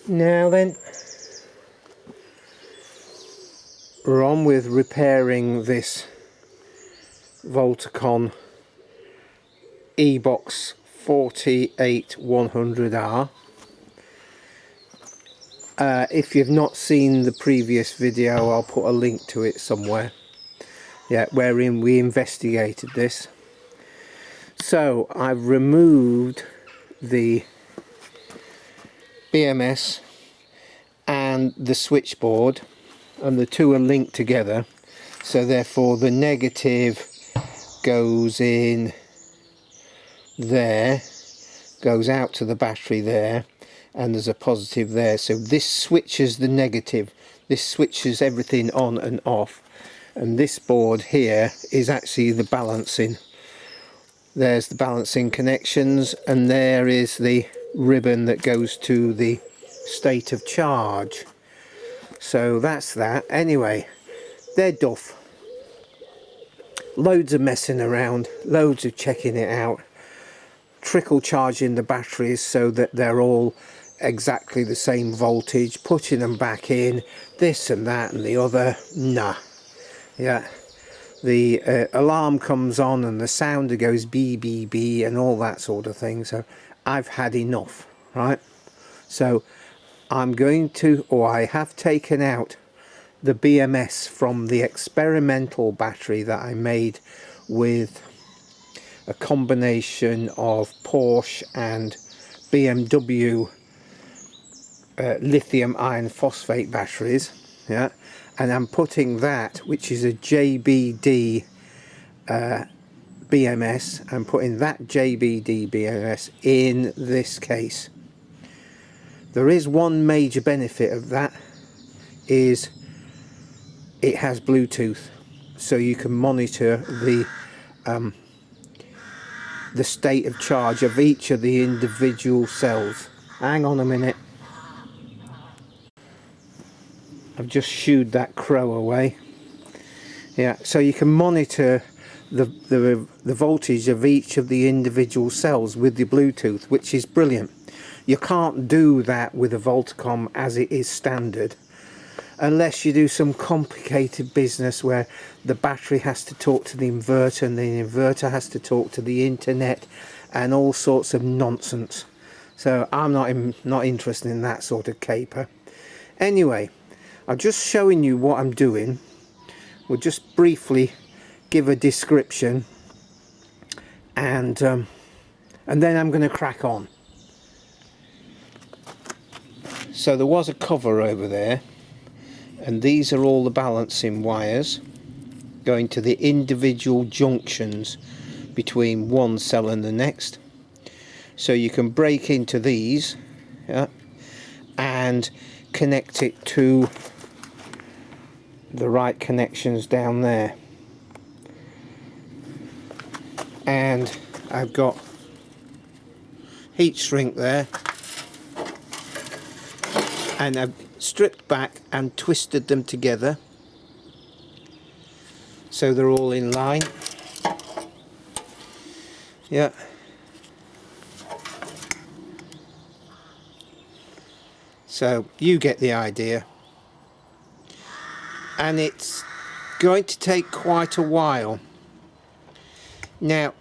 Now then, we're on with repairing this Voltacom E-Box 48100R. If you've not seen the previous video, I'll put a link to it somewhere, yeah, wherein we investigated this. So I've removed the BMS and the switchboard, and the two are linked together, so therefore the negative goes in there, goes out to the battery there, and there's a positive there. So this switches the negative, this switches everything on and off, and this board here is actually the balancing. There's the balancing connections, and there is the ribbon that goes to the state of charge. So that's that. Anyway, they're duff. Loads of messing around, loads of checking it out, trickle charging the batteries so that they're all exactly the same voltage, putting them back in, this and that and the other. Nah. Yeah, the alarm comes on and the sounder goes beep beep beep and all that sort of thing. So I've had enough, right? So I'm going to, or I have taken out the BMS from the experimental battery that I made with a combination of Porsche and BMW lithium iron phosphate batteries, yeah, and I'm putting that, which is a JBD BMS, I'm putting that JBD BMS in this case. There is one major benefit of that, is it has Bluetooth, so you can monitor the state of charge of each of the individual cells. Hang on a minute. I've just shooed that crow away. Yeah, so you can monitor the voltage of each of the individual cells with the Bluetooth, which is brilliant. You can't do that with a Voltacom as it is standard, unless you do some complicated business where the battery has to talk to the inverter and the inverter has to talk to the internet and all sorts of nonsense. So I'm not interested in that sort of caper. Anyway, I'm just showing you what I'm doing. We'll just briefly give a description, and then I'm going to crack on. So there was a cover over there, and these are all the balancing wires going to the individual junctions between one cell and the next. So you can break into these, yeah, and connect it to the right connections down there. And I've got heat shrink there, and I've stripped back and twisted them together so they're all in line. Yeah. So you get the idea. And it's going to take quite a while. Now,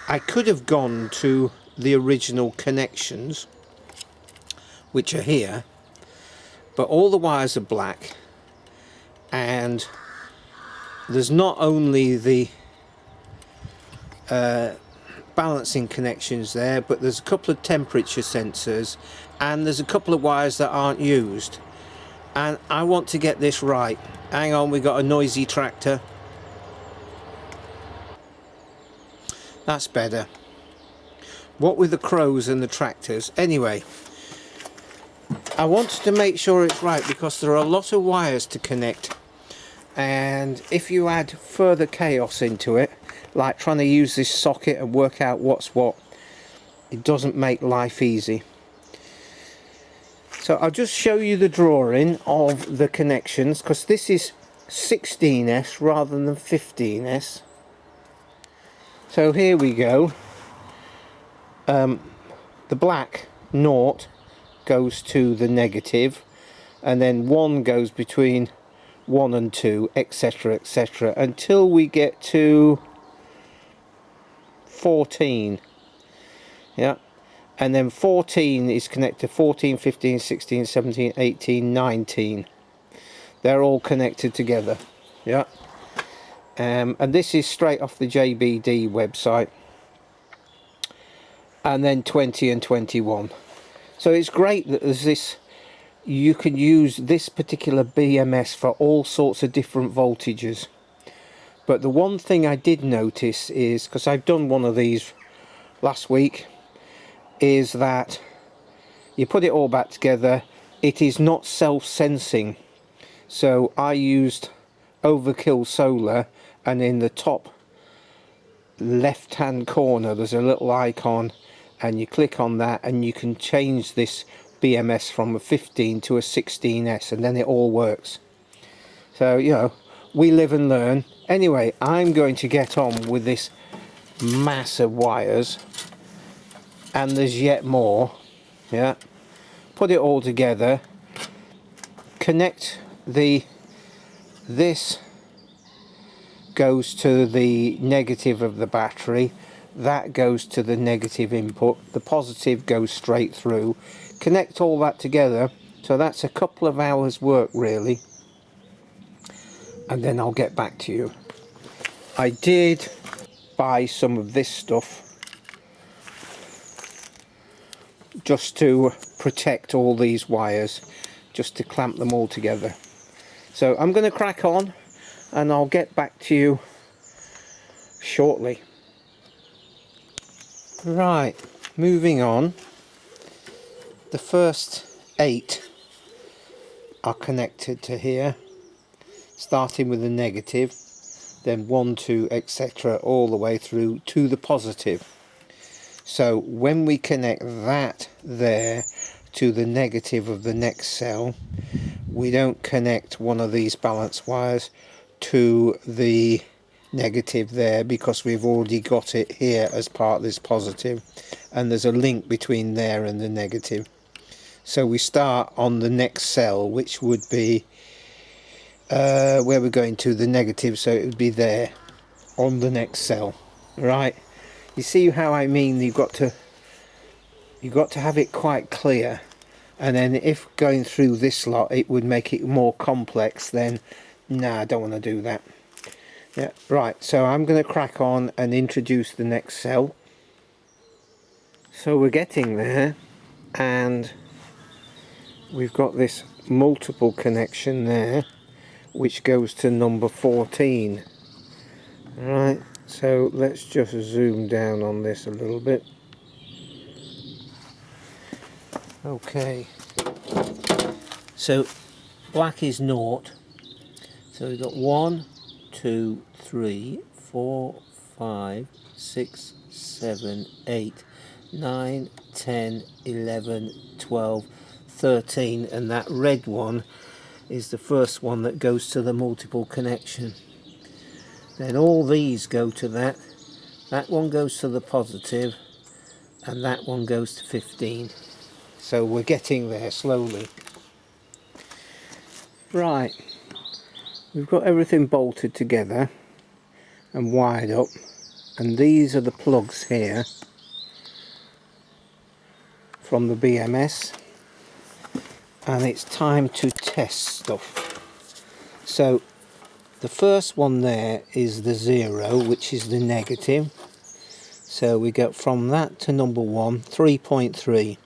I could have gone to the original connections, which are here, but all the wires are black, and there's not only the balancing connections there, but there's a couple of temperature sensors, and there's a couple of wires that aren't used, and I want to get this right. Hang on, we got a noisy tractor. That's better. What with the crows and the tractors. Anyway, I wanted to make sure it's right because there are a lot of wires to connect, and if you add further chaos into it, like trying to use this socket and work out what's what, it doesn't make life easy. So I'll just show you the drawing of the connections, because this is 16S rather than 15S. So here we go. The black 0 goes to the negative, and then 1 goes between 1 and 2, etc, etc, until we get to 14. Yeah, and then 14 is connected to 14, 15, 16, 17, 18, 19. They're all connected together. Yeah, and this is straight off the JBD website. And then 20 and 21. So it's great that there's this, you can use this particular BMS for all sorts of different voltages. But the one thing I did notice is, because I've done one of these last week, is that you put it all back together, it is not self-sensing. So I used Overkill Solar, and in the top left hand corner there's a little icon, and you click on that and you can change this BMS from a 15 to a 16S, and then it all works. So, you know, we live and learn. Anyway, I'm going to get on with this mass of wires, and there's yet more. Yeah, put it all together, connect this goes to the negative of the battery, that goes to the negative input, the positive goes straight through, connect all that together. So that's a couple of hours work really, and then I'll get back to you. I did buy some of this stuff just to protect all these wires, just to clamp them all together. So I'm going to crack on and I'll get back to you shortly. Right, moving on. The first 8 are connected to here, starting with the negative, then 1, 2, etc, all the way through to the positive. So when we connect that there to the negative of the next cell, we don't connect one of these balance wires to the negative there, because we've already got it here as part of this positive, and there's a link between there and the negative. So we start on the next cell, which would be where we're going to, the negative, so it would be there on the next cell. Right, you see how I mean? You've got to have it quite clear, and then if going through this lot it would make it more complex, then nah, I don't want to do that. Yeah, right, so I'm going to crack on and introduce the next cell. So we're getting there, and we've got this multiple connection there which goes to number 14. Right, so let's just zoom down on this a little bit. Okay, so black is 0, so we've got 1, 2, 3, 4, 5, 6, 7, 8, 9, 10, 11, 12, 13, and that red one is the first one that goes to the multiple connection. Then all these go to that one goes to the positive, and that one goes to 15. So we're getting there slowly. Right, we've got everything bolted together and wired up, and these are the plugs here from the BMS, and it's time to test stuff. So the first one there is the 0, which is the negative. So we go from that to number 1, 3.3,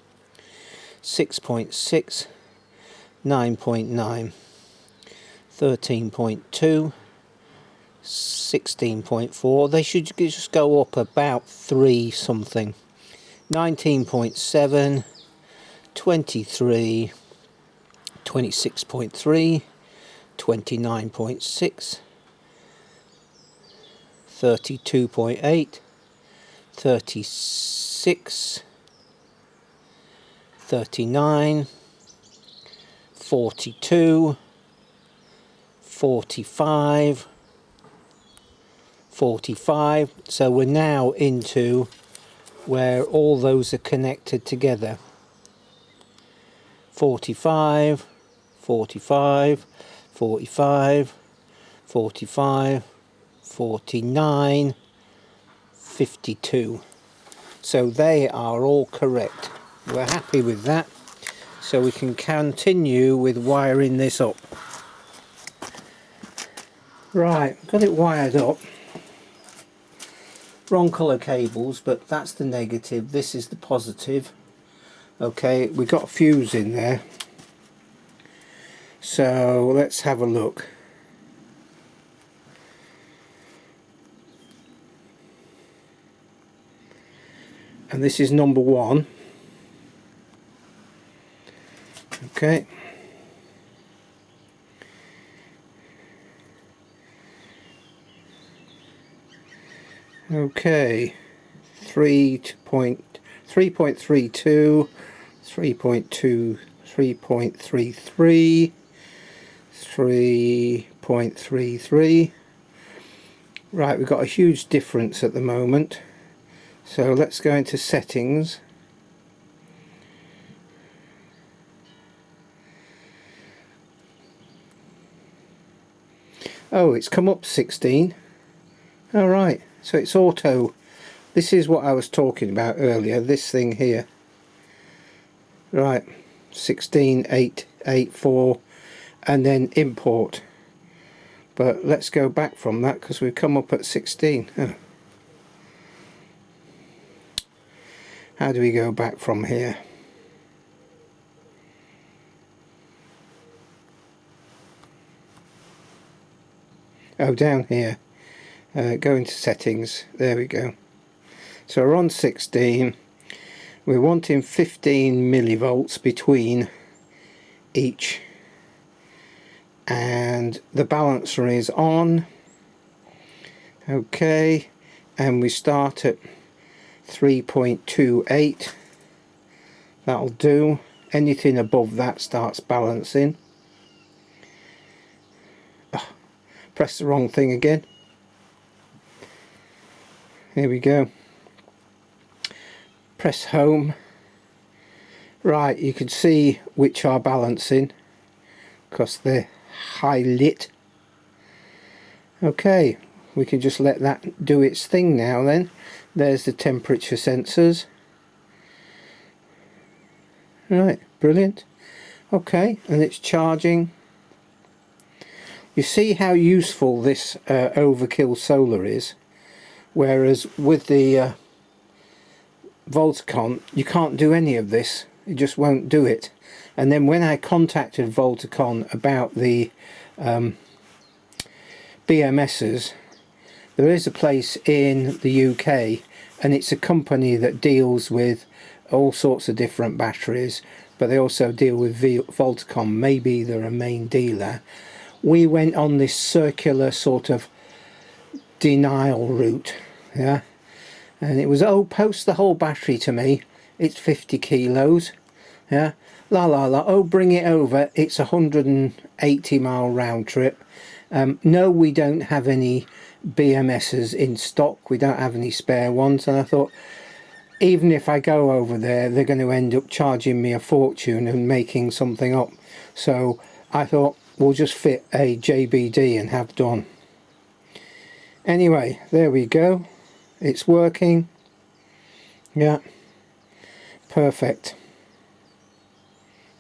6.6, 9.9, 13.2, 16.4. They should just go up about 3 something. 19.7, 23, 26.3, 29.6, 32.8, 36, 39, 42, 45, 45. So we're now into where all those are connected together. 45, 45, 45, 45, 49, 52. So they are all correct. We're happy with that. So we can continue with wiring this up. Right, got it wired up. Wrong colour cables, but that's the negative. This is the positive. Okay, we got a fuse in there. So let's have a look. And this is number 1. Okay. Okay. 3.32, 3.2, 3.33, 3.33. Right, we've got a huge difference at the moment. So let's go into settings. Oh, it's come up 16. All right, so it's auto. This is what I was talking about earlier, this thing here. Right, 16, 8, 8, 4, and then import. But let's go back from that because we've come up at 16. Oh. How do we go back from here? Oh, down here. Go into settings. There we go. So we're on 16. We're wanting 15 millivolts between each. And the balancer is on. Okay. And we start at 3.28. That'll do. Anything above that starts balancing. Oh, press the wrong thing again. Here we go. Press home. Right, you can see which are balancing because they're high lit. Okay, we can just let that do its thing now then. There's the temperature sensors. Right, brilliant. Okay, and it's charging. You see how useful this overkill solar is, whereas with the Voltacom you can't do any of this. It just won't do it. And then when I contacted Voltacom about the BMSs, there is a place in the UK, and it's a company that deals with all sorts of different batteries, but they also deal with Voltacom. Maybe they're a main dealer. We went on this circular sort of denial route, yeah, and it was, oh, post the whole battery to me, it's 50 kilos, yeah, la la la, oh, bring it over, it's a 180-mile round trip. No, we don't have any BMSs in stock, we don't have any spare ones. And I thought, even if I go over there, they're going to end up charging me a fortune and making something up. So I thought, we'll just fit a JBD and have done. Anyway, there we go, it's working. Yeah, perfect.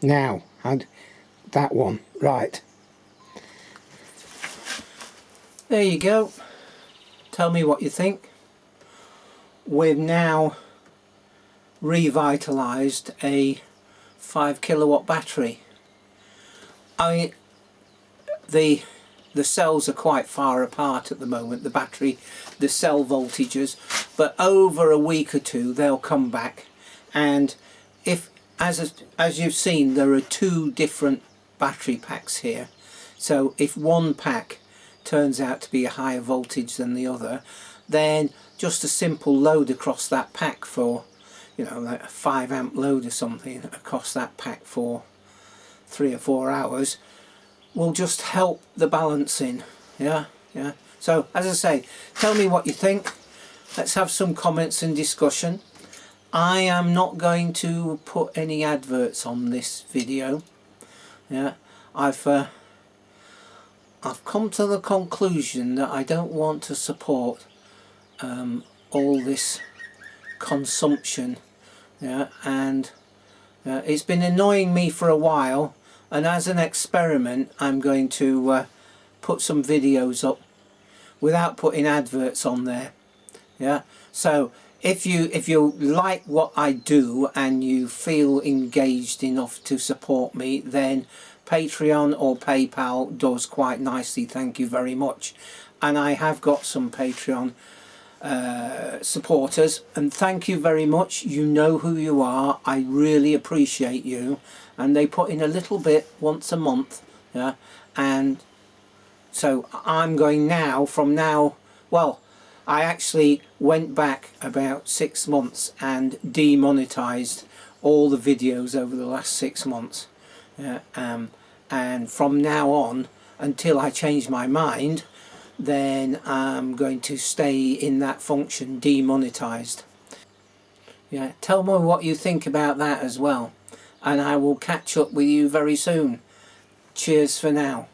Now, and that one, right, there you go. Tell me what you think. We've now revitalized a 5 kilowatt battery. The cells are quite far apart at the moment, the cell voltages, but over a week or two they'll come back. And if, as you've seen, there are 2 different battery packs here, so if one pack turns out to be a higher voltage than the other, then just a simple load across that pack for, you know, like a 5 amp load or something across that pack for 3 or 4 hours will just help the balancing. Yeah. So as I say, tell me what you think. Let's have some comments and discussion. I am not going to put any adverts on this video. Yeah, I've come to the conclusion that I don't want to support all this consumption. Yeah, and it's been annoying me for a while, and as an experiment I'm going to put some videos up without putting adverts on there. Yeah, so if you like what I do and you feel engaged enough to support me, then Patreon or PayPal does quite nicely, thank you very much. And I have got some Patreon supporters, and thank you very much. You know who you are. I really appreciate you, and they put in a little bit once a month. Yeah, and so I'm going now, from now, well, I actually went back about 6 months and demonetized all the videos over the last 6 months. And from now on, until I change my mind, then I'm going to stay in that function, demonetized. Yeah, tell me what you think about that as well, and I will catch up with you very soon. Cheers for now.